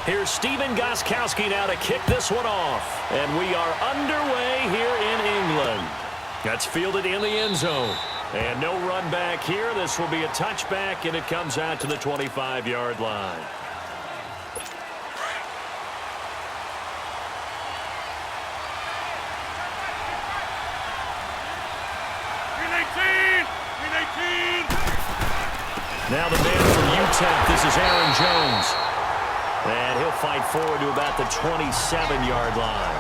Here's Steven Gostkowski now to kick this one off. And we are underway here in England. That's fielded in the end zone. And no run back here. This will be a touchback, and it comes out to the 25-yard line. Now the man from UTEP, this is Aaron Jones. And he'll fight forward to about the 27-yard line.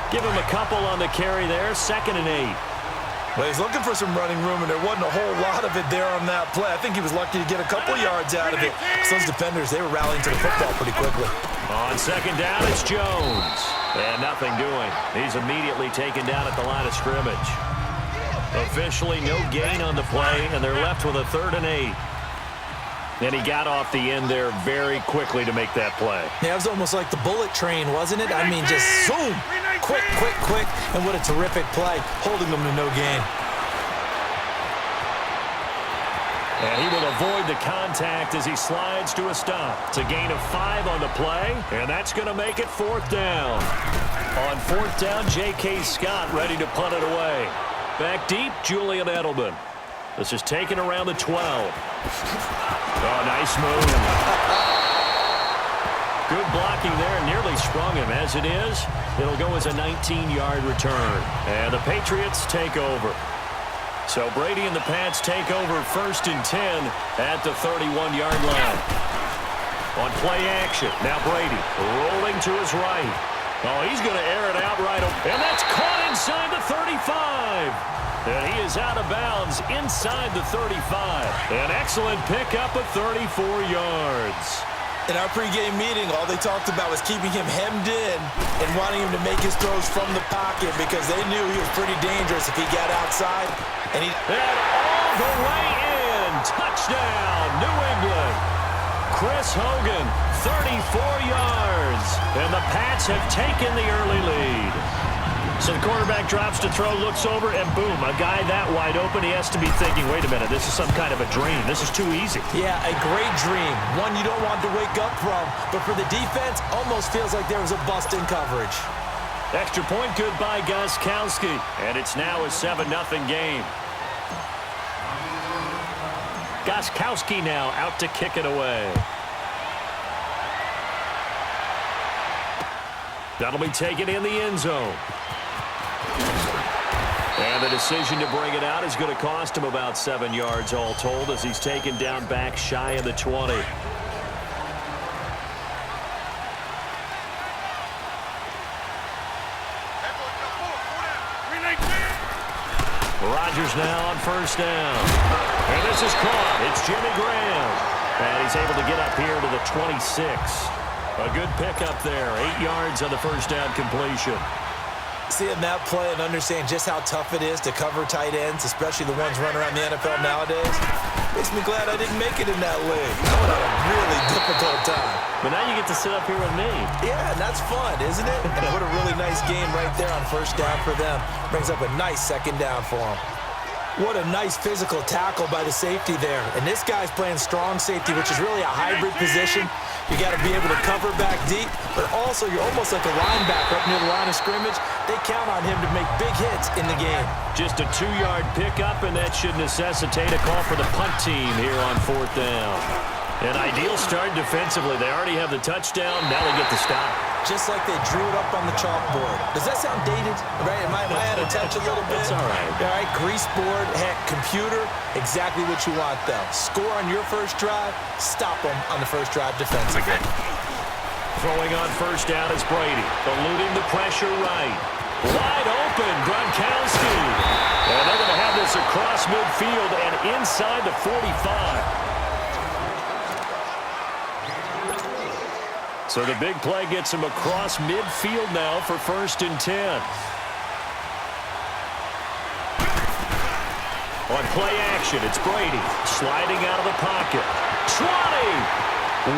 Give him a couple on the carry there, 2nd and 8. Well, he's looking for some running room, and there wasn't a whole lot of it there on that play. I think he was lucky to get a couple yards out of it. Those defenders, they were rallying to the football pretty quickly. On 2nd down, it's Jones. And nothing doing. He's immediately taken down at the line of scrimmage. Officially no gain on the play, and they're left with a 3rd and 8. And he got off the end there very quickly to make that play. Yeah, it was almost like the bullet train, wasn't it? I mean, just zoom, quick, quick, quick, and what a terrific play, holding them to no gain. And he will avoid the contact as he slides to a stop. It's a gain of 5 on the play, and that's going to make it 4th down. On 4th down, J.K. Scott ready to punt it away. Back deep, Julian Edelman. This is taken around the 12. Oh, nice move. Good blocking there. Nearly sprung him. As it is, it'll go as a 19-yard return. And the Patriots take over. So Brady and the Pats take over 1st and 10 at the 31-yard line. On play action, now Brady rolling to his right. Oh, he's going to air it out right. And that's caught inside the 35. And he is out of bounds inside the 35. An excellent pickup of 34 yards. In our pregame meeting, all they talked about was keeping him hemmed in and wanting him to make his throws from the pocket because they knew he was pretty dangerous if he got outside. And all the way in. Touchdown, New England. Chris Hogan, 34 yards. And the Pats have taken the early lead. So the quarterback drops to throw, looks over, and boom, a guy that wide open, he has to be thinking, wait a minute, this is some kind of a dream. This is too easy. Yeah, a great dream. One you don't want to wake up from. But for the defense, almost feels like there was a bust in coverage. Extra point, good by Gostkowski. And it's now a 7-0 game. Gostkowski now out to kick it away. That'll be taken in the end zone. And the decision to bring it out is going to cost him about 7 yards all told as he's taken down back shy of the 20. Rodgers now on 1st down. And this is caught. It's Jimmy Graham. And he's able to get up here to the 26. A good pickup there. 8 yards on the 1st down completion. Seeing that play and understand just how tough it is to cover tight ends, especially the ones running around the NFL nowadays, makes me glad I didn't make it in that league. I would have a really difficult time. But now you get to sit up here with me. Yeah, and that's fun, isn't it? And what a really nice game right there on 1st down for them. Brings up a nice 2nd down for them. What a nice physical tackle by the safety there. And this guy's playing strong safety, which is really a hybrid position. You got to be able to cover back deep, but also you're almost like a linebacker up near the line of scrimmage. They count on him to make big hits in the game. Just a 2-yard pickup, and that should necessitate a call for the punt team here on 4th down. An ideal start defensively. They already have the touchdown. Now they get the stop. Just like they drew it up on the chalkboard. Does that sound dated? Right? Am I out of touch a little bit? That's all right. All right, grease board, heck, computer, exactly what you want, though. Score on your 1st drive, stop them on the 1st drive defensively. Throwing on 1st down is Brady. Eluding the pressure right. Wide open, Gronkowski. And they're going to have this across midfield and inside the 45. So the big play gets him across midfield now for 1st and 10. On play action, it's Brady sliding out of the pocket. 20!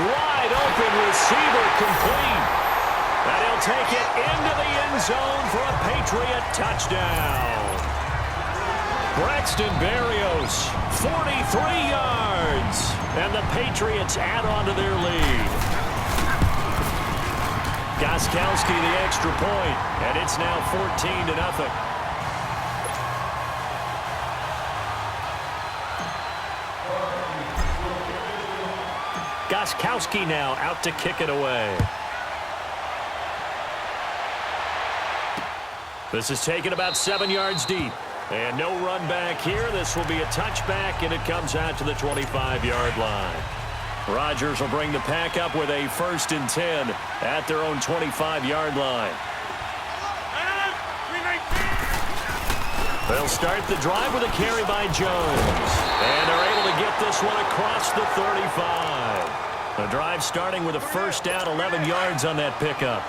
Wide open receiver complete. And he'll take it into the end zone for a Patriot touchdown. Braxton Berrios, 43 yards. And the Patriots add on to their lead. Gostkowski the extra point, and it's now 14-0. Gostkowski now out to kick it away. This is taken about 7 yards deep. And no run back here. This will be a touchback, and it comes out to the 25-yard line. Rodgers will bring the pack up with a 1st and 10 at their own 25-yard line. They'll start the drive with a carry by Jones. And they're able to get this one across the 35. The drive starting with a 1st down, 11 yards on that pickup.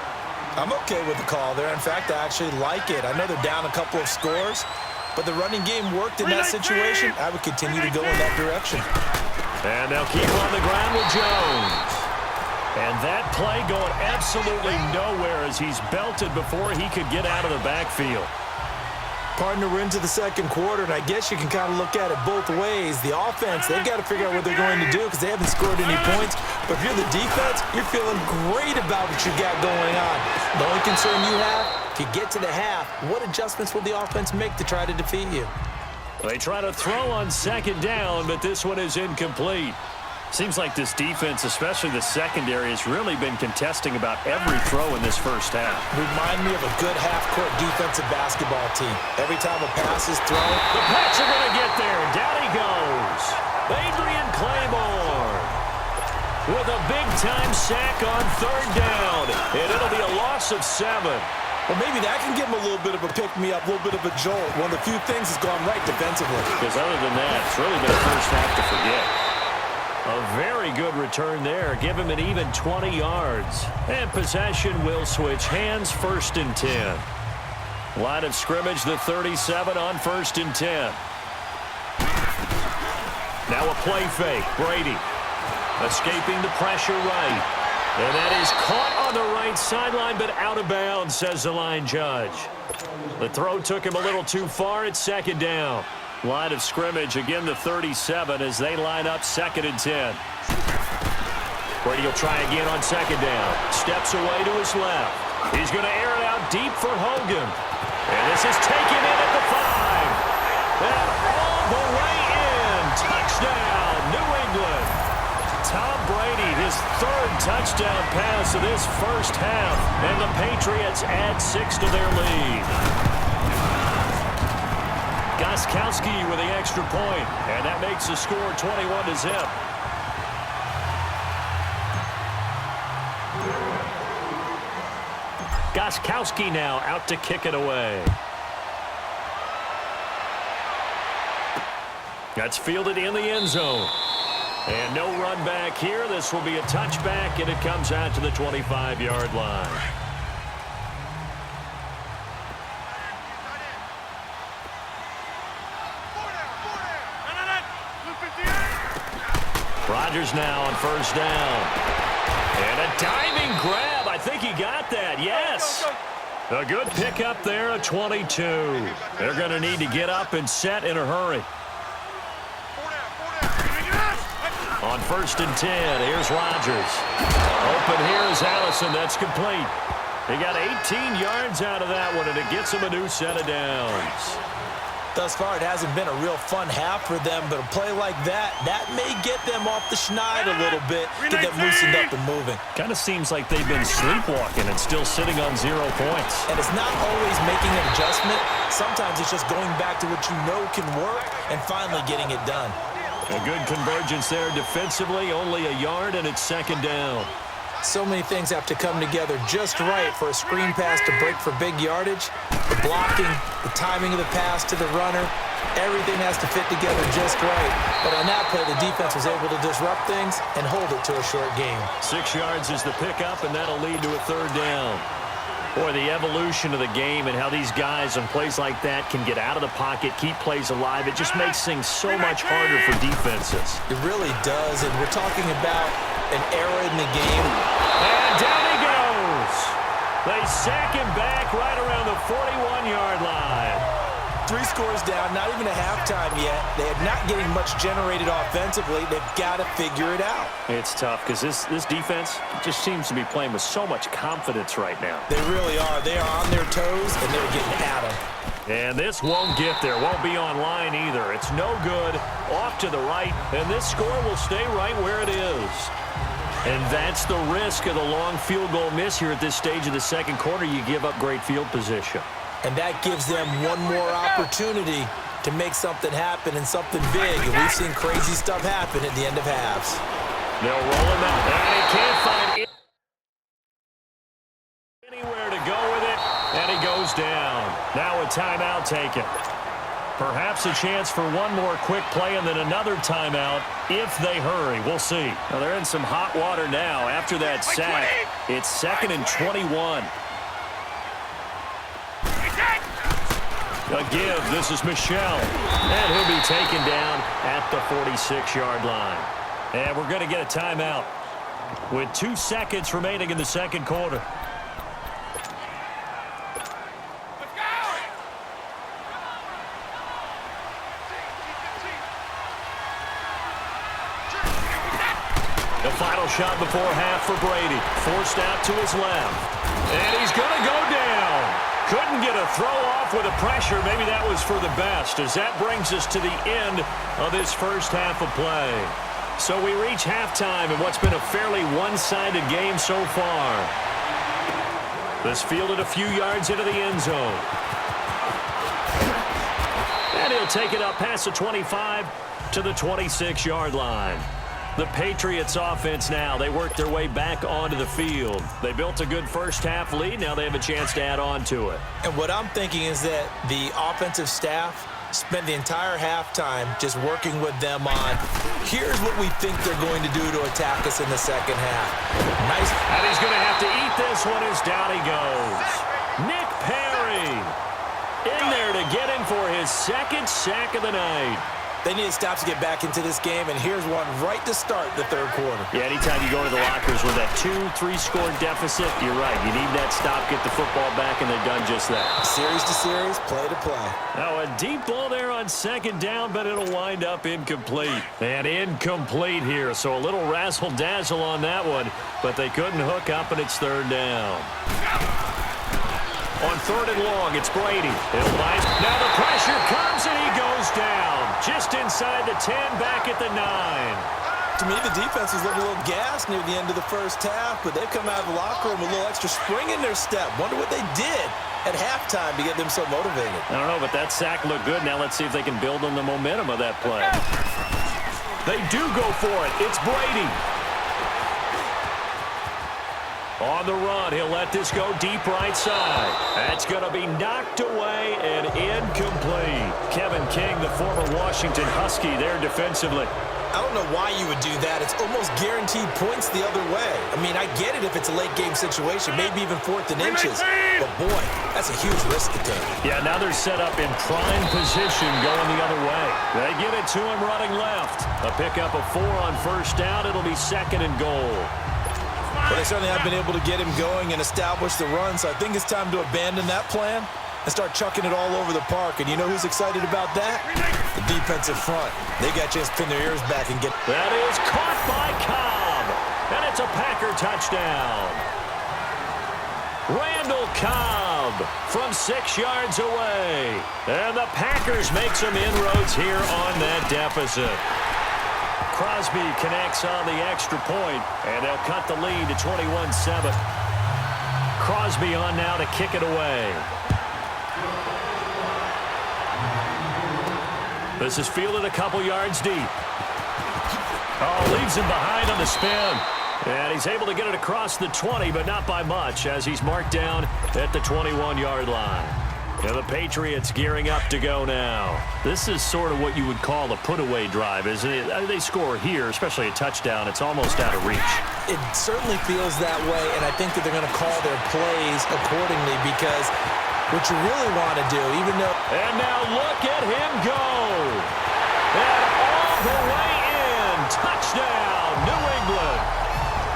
I'm okay with the call there. In fact, I actually like it. I know they're down a couple of scores, but the running game worked in that situation. I would continue to go in that direction. And they'll keep on the ground with Jones. And that play going absolutely nowhere as he's belted before he could get out of the backfield. Partner, we're into the second quarter, and I guess you can kind of look at it both ways. The offense, they've got to figure out what they're going to do because they haven't scored any points. But if you're the defense, you're feeling great about what you got going on. The only concern you have, if you get to the half, what adjustments will the offense make to try to defeat you? They try to throw on 2nd down, but this one is incomplete. Seems like this defense, especially the secondary, has really been contesting about every throw in this first half. Remind me of a good half-court defensive basketball team. Every time a pass is thrown, the Pats are going to get there. Down he goes. Adrian Claymore with a big-time sack on 3rd down. And it'll be a loss of 7. Well, maybe that can give him a little bit of a pick-me-up, a little bit of a jolt. One of the few things has gone right defensively. Because other than that, it's really been a first half to forget. A very good return there. Give him an even 20 yards. And possession will switch hands, 1st and 10. Line of scrimmage, the 37 on 1st and 10. Now a play fake. Brady escaping the pressure right. And that is caught on the right sideline, but out of bounds, says the line judge. The throw took him a little too far. It's 2nd down. Line of scrimmage, again the 37 as they line up 2nd and 10. Brady will try again on 2nd down. Steps away to his left. He's going to air it out deep for Hogan. And this is taken in at the 5. And all the way in. Touchdown, New England. Tom Brady, his 3rd touchdown pass of this first half. And the Patriots add 6 to their lead. Gostkowski with the extra point, and that makes the score 21-0. Gostkowski now out to kick it away. That's fielded in the end zone. And no run back here. This will be a touchback, and it comes out to the 25-yard line. Rodgers now on 1st down. And a diving grab. I think he got that. Yes. A good pickup there at 22. They're going to need to get up and set in a hurry. On 1st and 10, here's Rodgers. Open here is Allison. That's complete. He got 18 yards out of that one, and it gets him a new set of downs. Thus far, it hasn't been a real fun half for them, but a play like that may get them off the schneid a little bit, get them loosened up and moving. Kind of seems like they've been sleepwalking and still sitting on 0 points. And it's not always making an adjustment. Sometimes it's just going back to what you know can work and finally getting it done. A good convergence there defensively, only a yard, and it's 2nd down. So many things have to come together just right for a screen pass to break for big yardage. The blocking, the timing of the pass to the runner, everything has to fit together just right. But on that play, the defense was able to disrupt things and hold it to a short game. 6 yards is the pickup, and that'll lead to a 3rd down. Boy, the evolution of the game and how these guys on plays like that can get out of the pocket, keep plays alive, it just makes things so much harder for defenses. It really does, and we're talking about an era in the game. And down he goes. They sack him back right around the 41-yard line. 3 scores down, not even a halftime yet. They are not getting much generated offensively. They've got to figure it out. It's tough because this defense just seems to be playing with so much confidence right now. They really are. They are on their toes, and they're getting at them. And this won't get there. Won't be online either. It's no good. Off to the right, and this score will stay right where it is. And that's the risk of the long field goal miss here at this stage of the second quarter. You give up great field position. And that gives them one more opportunity to make something happen and something big. And we've seen crazy stuff happen at the end of halves. They'll roll him out. And he can't find anywhere to go with it. And he goes down. Now a timeout taken. Perhaps a chance for one more quick play and then another timeout if they hurry. We'll see. Now they're in some hot water now after that sack. It's 2nd and 21. A give. This is Michel. And he'll be taken down at the 46-yard line. And we're going to get a timeout with 2 seconds remaining in the second quarter. The final shot before half for Brady. Forced out to his left. And he's going to go down. Couldn't get a throw off with the pressure. Maybe that was for the best, as that brings us to the end of this first half of play. So we reach halftime in what's been a fairly one-sided game so far. This fielded a few yards into the end zone. And he'll take it up past the 25 to the 26-yard line. The Patriots offense now, they work their way back onto the field. They built a good first half lead. Now they have a chance to add on to it. And what I'm thinking is that the offensive staff spent the entire halftime just working with them on, here's what we think they're going to do to attack us in the second half. Nice. And he's going to have to eat this one as down he goes. Nick Perry in there to get him for his second sack of the night. They need to stop to get back into this game, and here's one right to start the third quarter. Yeah, anytime you go to the lockers with that 2-3 score deficit, you're right. You need that stop, get the football back, and they've done just that. Series to series, play to play. Now a deep ball there on second down, but it'll wind up incomplete. And incomplete here, so a little razzle-dazzle on that one, but they couldn't hook up, and it's third down. On 3rd and long, it's Brady. He'll bind. Now the pressure comes, and he goes down. Just inside the 10, back at the 9. To me, the defense was a little gas near the end of the first half, but they've come out of the locker room with a little extra spring in their step. Wonder what they did at halftime to get them so motivated. I don't know, but that sack looked good. Now let's see if they can build on the momentum of that play. They do go for it. It's Brady. On the run, he'll let this go deep right side. That's going to be knocked away and incomplete. Kevin King, the former Washington Husky, there defensively. I don't know why you would do that. It's almost guaranteed points the other way. I mean, I get it if it's a late game situation, maybe even 4th and inches. But boy, that's a huge risk to take. Yeah, now they're set up in prime position going the other way. They get it to him running left. A pickup of 4 on first down. It'll be 2nd and goal. Well, they certainly have been able to get him going and establish the run, so I think it's time to abandon that plan and start chucking it all over the park. And you know who's excited about that? The defensive front. They got a chance to pin their ears back and get... That is caught by Cobb, and it's a Packer touchdown. Randall Cobb from 6 yards away. And the Packers make some inroads here on that deficit. Crosby connects on the extra point, and they'll cut the lead to 21-7. Crosby on now to kick it away. This is fielded a couple yards deep. Oh, leaves him behind on the spin. And he's able to get it across the 20, but not by much, as he's marked down at the 21-yard line. And the Patriots gearing up to go now. This is sort of what you would call a put-away drive, isn't it? They score here, especially a touchdown. It's almost out of reach. It certainly feels that way, and I think that they're going to call their plays accordingly, because what you really want to do, even though... And now look at him go. And all the way in. Touchdown, New England.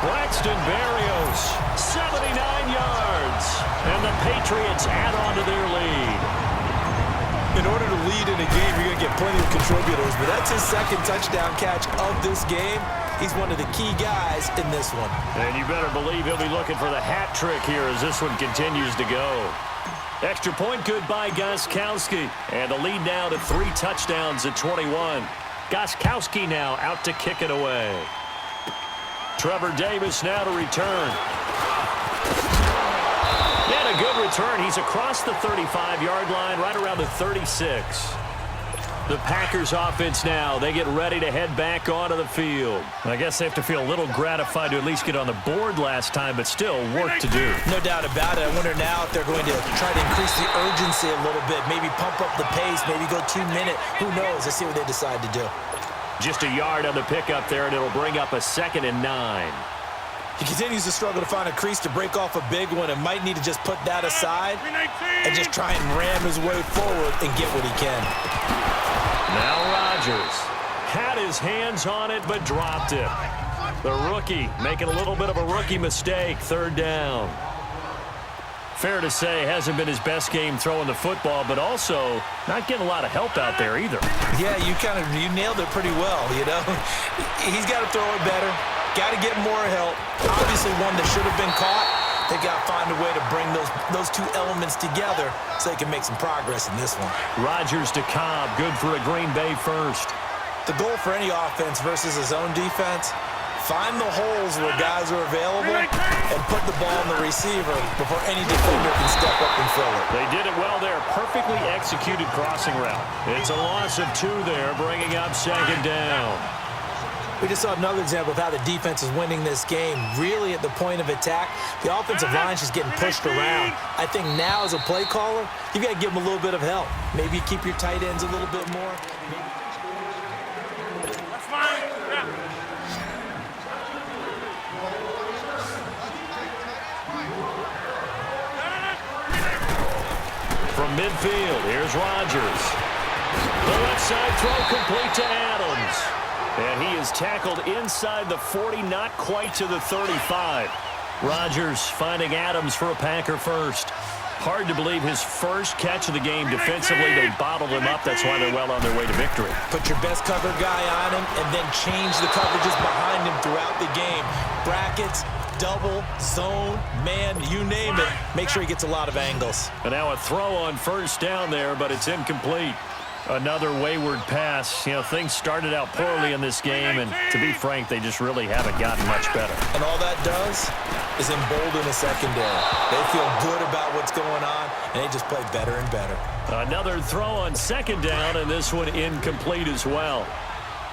Braxton Berrios, 79 yards. And the Patriots add on to their lead. In order to lead in a game, you're going to get plenty of contributors, but that's his second touchdown catch of this game. He's one of the key guys in this one. And you better believe he'll be looking for the hat trick here as this one continues to go. Extra point good by Gostkowski. And the lead now to 3 touchdowns at 21. Gostkowski now out to kick it away. Trevor Davis now to return. And a good return. He's across the 35-yard line, right around the 36. The Packers offense now, they get ready to head back onto the field. I guess they have to feel a little gratified to at least get on the board last time, but still work to do. No doubt about it. I wonder now if they're going to try to increase the urgency a little bit, maybe pump up the pace, maybe go 2-minute. Who knows? Let's see what they decide to do. Just a yard on the pickup there, and it'll bring up a 2nd and 9. He continues to struggle to find a crease to break off a big one and might need to just put that aside and just try and ram his way forward and get what he can. Now Rodgers had his hands on it but dropped it. The rookie making a little bit of a rookie mistake, 3rd down. Fair to say, hasn't been his best game throwing the football, but also not getting a lot of help out there either. Yeah, you nailed it pretty well, you know. He's got to throw it better. Got to get more help. Obviously one that should have been caught. They got to find a way to bring those two elements together so they can make some progress in this one. Rodgers to Cobb, good for a Green Bay first. The goal for any offense versus his own defense, find the holes where guys are available and put the ball on the receiver before any defender can step up and fill it. They did it well there. Perfectly executed crossing route. It's a loss of 2 there, bringing up 2nd down. We just saw another example of how the defense is winning this game. Really at the point of attack, the offensive line's just getting pushed around. I think now as a play caller, you've got to give them a little bit of help. Maybe keep your tight ends a little bit more. That's fine. Yeah. From midfield, here's Rodgers. The left side throw complete to Adams. And he is tackled inside the 40, not quite to the 35. Rodgers finding Adams for a Packer first. Hard to believe his first catch of the game defensively. They bottled him up. That's why they're well on their way to victory. Put your best cover guy on him and then change the coverages behind him throughout the game. Brackets, double, zone, man, you name it. Make sure he gets a lot of angles. And now a throw on 1st down there, but it's incomplete. Another wayward pass. You know, things started out poorly in this game, and to be frank, they just really haven't gotten much better. And all that does is embolden a secondary. They feel good about what's going on, and they just play better and better. Another throw on 2nd down, and this one incomplete as well.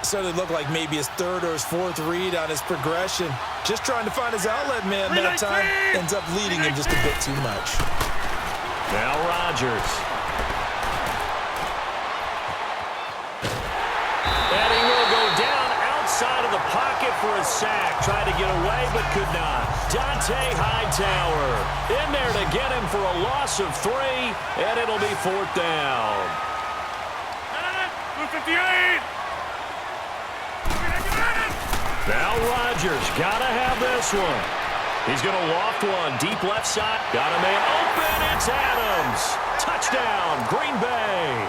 Started to look like maybe his 3rd or his 4th read on his progression. Just trying to find his outlet man that time. Ends up leading him just a bit too much. Now Rodgers. And he will go down outside of the pocket for a sack. Tried to get away, but could not. Dante Hightower in there to get him for a loss of 3, and it'll be 4th down. 258. Now Rodgers got to have this one. He's going to loft one. Deep left side. Got a man open. It's Adams. Touchdown, Green Bay.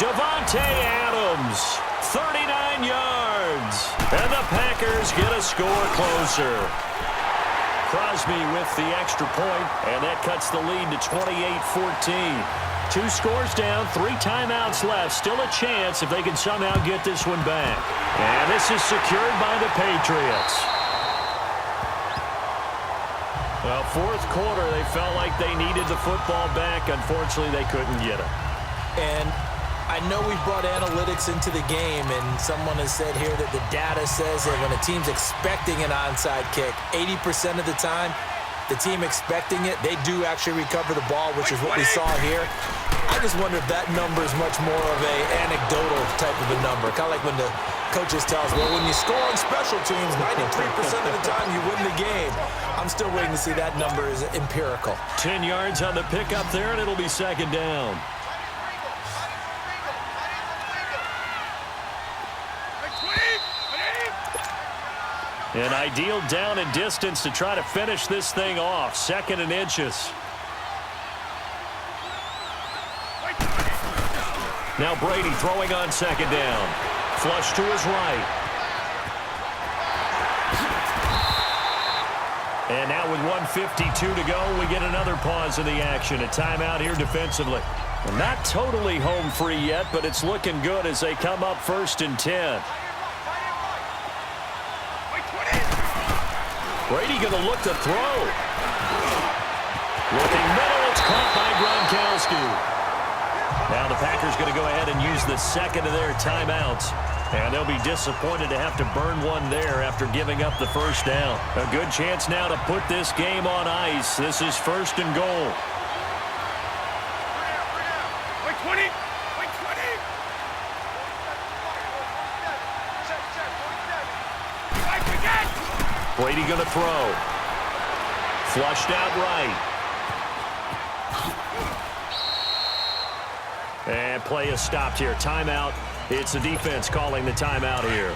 Davante Adams, 39 yards. And the Packers get a score closer. Crosby with the extra point, and that cuts the lead to 28-14. 2 scores down, 3 timeouts left. Still a chance if they can somehow get this one back. And this is secured by the Patriots. Well, 4th quarter, they felt like they needed the football back. Unfortunately, they couldn't get it. And I know we've brought analytics into the game, and someone has said here that the data says that when a team's expecting an onside kick, 80% of the time, the team expecting it, they do actually recover the ball, which is what we saw here. I just wonder if that number is much more of a anecdotal type of a number. Kind of like when the coaches tell us, well, when you score on special teams, 93% of the time you win the game. I'm still waiting to see that number is empirical. 10 yards on the pickup there, and it'll be 2nd down. An ideal down and distance to try to finish this thing off. 2nd and inches. Now Brady throwing on second down. Flush to his right. And now with 1:52 to go, we get another pause in the action. A timeout here defensively. And not totally home free yet, but it's looking good as they come up 1st and 10. Brady going to look to throw. Looking middle, it's caught by Gronkowski. Now the Packers going to go ahead and use the second of their timeouts. And they'll be disappointed to have to burn one there after giving up the first down. A good chance now to put this game on ice. This is 1st and goal. Wait 20. Brady going to throw. Flushed out right. And play is stopped here. Timeout. It's the defense calling the timeout here,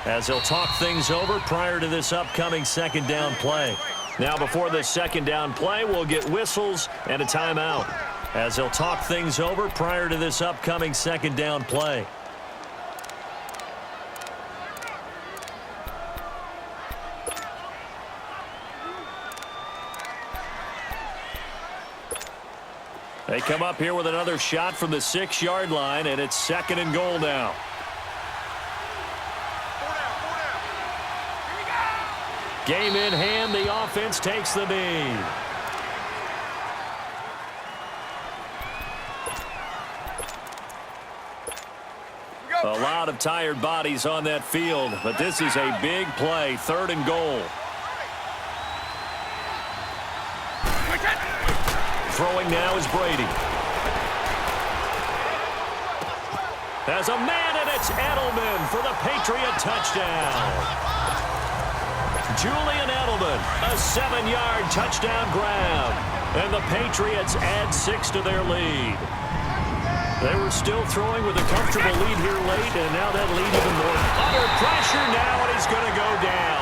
as they'll talk things over prior to this upcoming second down play. Now before this second down play, we'll get whistles and a timeout, as they'll talk things over prior to this upcoming second down play. They come up here with another shot from the 6-yard line, and it's 2nd and goal now. Game in hand, the offense takes the lead. A lot of tired bodies on that field, but this is a big play, 3rd and goal. Throwing now is Brady. As a man, and it's Edelman for the Patriot touchdown. Julian Edelman, a 7-yard touchdown grab. And the Patriots add 6 to their lead. They were still throwing with a comfortable lead here late, and now that lead even more. Under pressure now, and he's going to go down.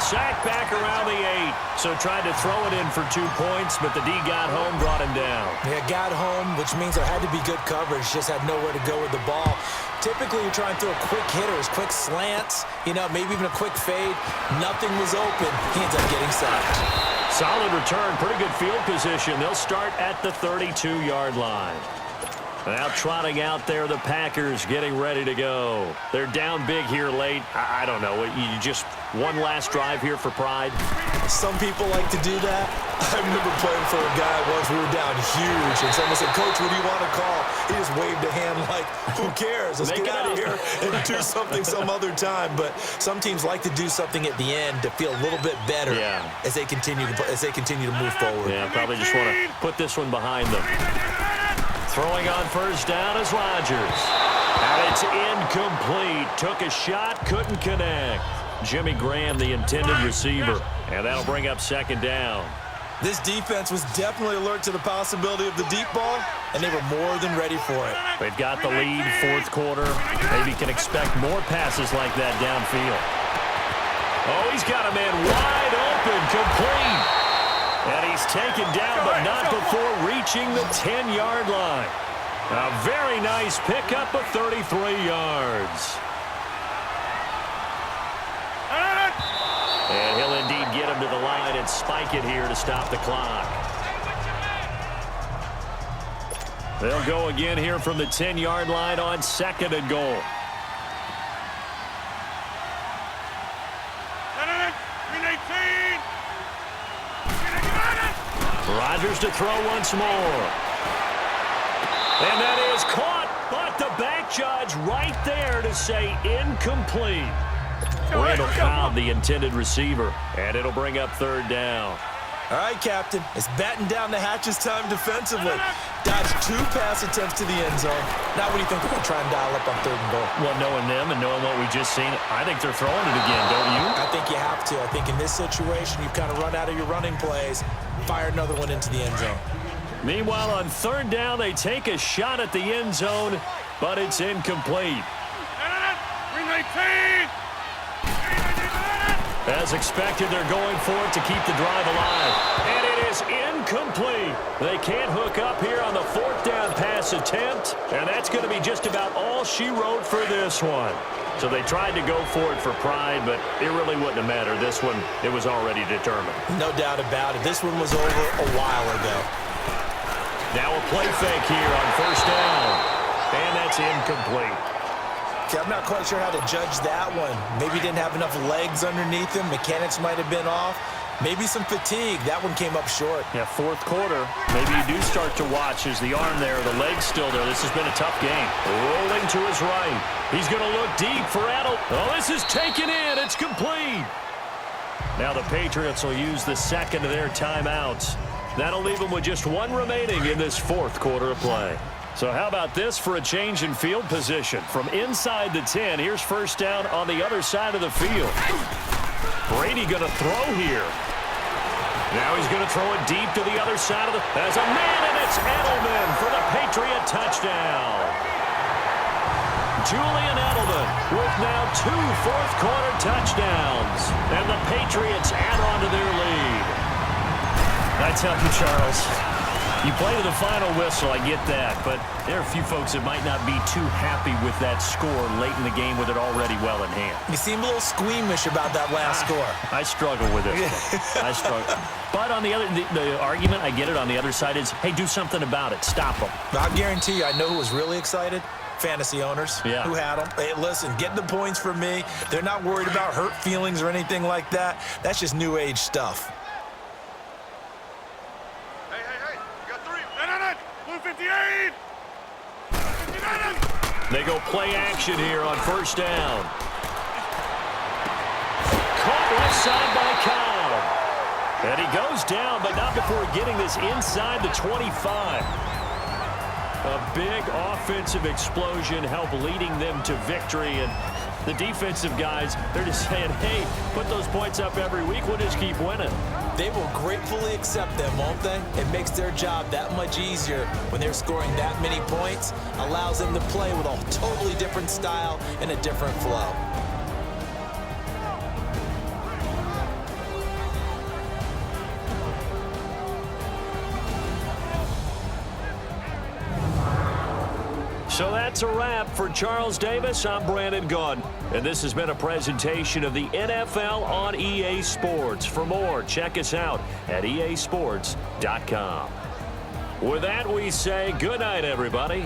Sacked back around the 8, so tried to throw it in for 2 points, but the D got home, brought him down. Yeah, got home, which means there had to be good coverage, just had nowhere to go with the ball. Typically, you're trying to throw quick hitters, quick slants, maybe even a quick fade. Nothing was open. He ends up getting sacked. Solid return, pretty good field position. They'll start at the 32-yard line. Now trotting out there, the Packers getting ready to go. They're down big here late. I don't know. You just one last drive here for pride? Some people like to do that. I remember playing for a guy once. We were down huge, and someone said, "Coach, what do you want to call?" He just waved a hand like, who cares? Let's get out of here and do something some other time. But some teams like to do something at the end to feel a little bit better as they continue to move forward. Yeah, probably just want to put this one behind them. Throwing on first down is Rodgers. And it's incomplete. Took a shot, couldn't connect. Jimmy Graham, the intended receiver. And that'll bring up second down. This defense was definitely alert to the possibility of the deep ball, and they were more than ready for it. They've got the lead, 4th quarter. Maybe can expect more passes like that downfield. Oh, he's got a man wide open, complete. And he's taken down, but not before reaching the 10-yard line. A very nice pickup of 33 yards. And he'll indeed get him to the line and spike it here to stop the clock. They'll go again here from the 10-yard line on 2nd and goal. Rodgers to throw once more. And that is caught, but the back judge right there to say incomplete. Randall Cobb, the intended receiver, and it'll bring up 3rd down. All right, Captain, it's batten down the hatches time defensively. Dodged 2 pass attempts to the end zone. Now what do you think they're going to try and dial up on 3rd and goal? Well, knowing them and knowing what we just seen, I think they're throwing it again, don't you? I think you have to. I think in this situation, you've kind of run out of your running plays. Fire another one into the end zone. Meanwhile, on 3rd down, they take a shot at the end zone, but it's incomplete. As expected, they're going for it to keep the drive alive. And it is incomplete. They can't hook up here on the fourth down pass attempt. And that's going to be just about all she wrote for this one. So they tried to go for it for pride, but it really wouldn't have mattered. This one, it was already determined. No doubt about it. This one was over a while ago. Now a play fake here on first down. And that's incomplete. Okay, I'm not quite sure how to judge that one. Maybe didn't have enough legs underneath him. Mechanics might have been off. Maybe some fatigue. That one came up short. Yeah, fourth quarter. Maybe you do start to watch as the arm there, the leg's still there. This has been a tough game. Rolling to his right. He's going to look deep for Adel. Oh, this is taken in. It's complete. Now the Patriots will use the second of their timeouts. That'll leave them with just one remaining in this fourth quarter of play. So how about this for a change in field position? From inside the 10, here's first down on the other side of the field. Brady going to throw here. Now he's going to throw it deep to the other side of the... There's a man, and it's Edelman for the Patriot touchdown. Julian Edelman with now 2 fourth-quarter touchdowns. And the Patriots add on to their lead. I tell you, Charles, you play to the final whistle, I get that, but there are a few folks that might not be too happy with that score late in the game with it already well in hand. You seem a little squeamish about that last score. I struggle with it. I struggle. But on the other, the argument, I get it, on the other side is, hey, do something about it. Stop them. I guarantee you, I know who was really excited. Fantasy owners who had them. Hey, listen, get the points for me. They're not worried about hurt feelings or anything like that. That's just new age stuff. They go play action here on first down. Caught left side by Kyle. And he goes down, but not before getting this inside the 25. A big offensive explosion helped leading them to victory. And the defensive guys, they're just saying, hey, put those points up every week. We'll just keep winning. They will gratefully accept them, won't they? It makes their job that much easier when they're scoring that many points. Allows them to play with a totally different style and a different flow. So that's a wrap for Charles Davis. I'm Brandon Gaudin, and this has been a presentation of the NFL on EA Sports. For more, check us out at easports.com. With that, we say good night, everybody.